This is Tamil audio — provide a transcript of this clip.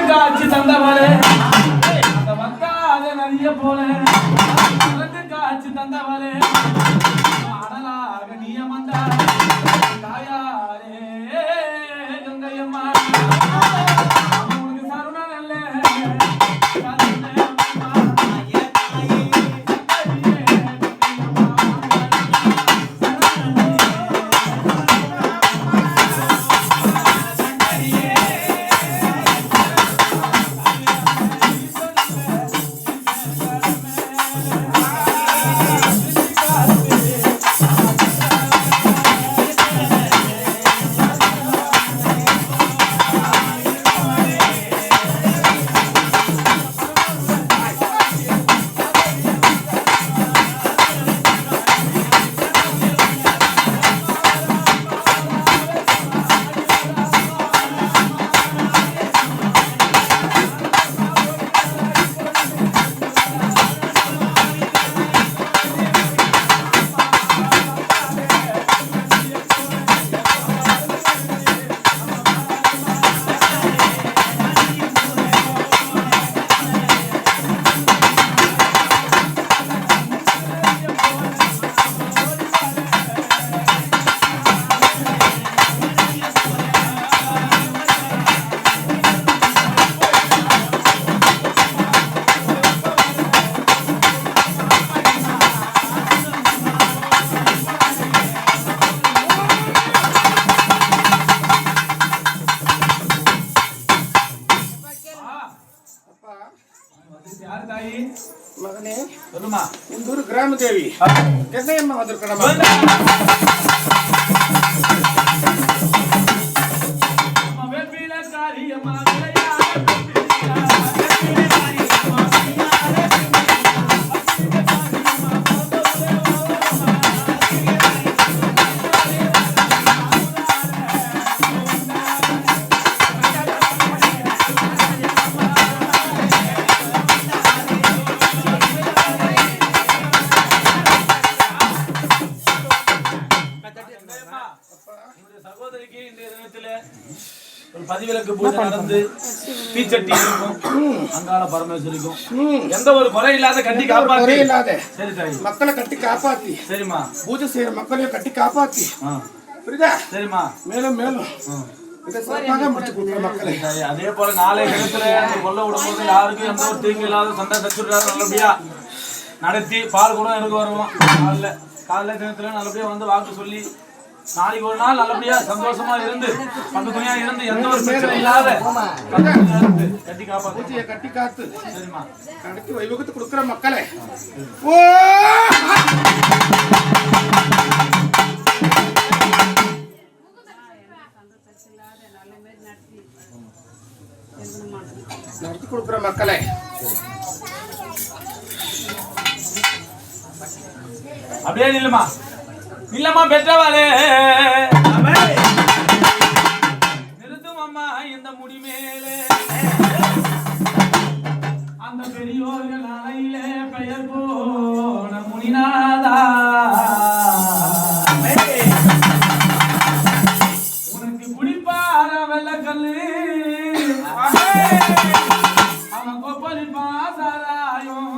காட்சி தந்தவளே அந்த வந்தாத நதிய போல காட்சி தந்தவளே அடலாக நீயமந்தா தாயாரே கங்கையம்மா உனக்கு சருணன் அல்ல மகனே சொல்லுமா இந்த ஊர் கிராம தேவி கங்கையம்மா வந்திருக்கணுமா சகோதரிக்கு இந்த தினத்துல ஒரு பதிவிலக்கு பூஜை நடந்து தீச்சட்டி இருக்கும் அங்காள பரமேஸ்வரிக்கும் எந்த ஒரு குறை இல்லாத கட்டி காப்பாத்தி சரி தாய் மக்களை கட்டி காப்பாத்தி சரிம்மா பூஜை செய்யற மக்களையும் கட்டி காப்பாத்தி புரியுதா சரிம்மா மேலும் மேலும் அதே போல நாளை கிணத்துல கொல்ல விடும்போது யாருக்கும் எந்த ஒரு தீங்கு இல்லாத சண்டை தச்சுடாத நல்லபடியா நடத்தி பால் கூட எனக்கு வருவோம் காலைல தினத்துல நல்லபடியா வந்து வாக்கு சொல்லி நாளைக்கு ஒரு நாள் நல்லபடியா சந்தோஷமா இருந்து பங்கு துணியா இருந்து எந்த ஒரு பிரச்சனை இல்லாத கட்டி காப்பா பூஜையை கட்டி காத்து சரிம்மா கணக்கு வைபகத்து கொடுக்குற மக்களே ஓ நடத்தி கொடுக்குற மக்களே அப்படியே இல்லம்மா இல்லம்மா பெற்றவாளே நிறுத்தும் அம்மா இந்த முடி மேலே அந்த பெரியோர்கள் அறையிலே பெயர் போன முனிநாதா உனக்கு குடிப்பார வெள்ளக்கல்லு அவன் கொப்பளிப்பா சாராயும்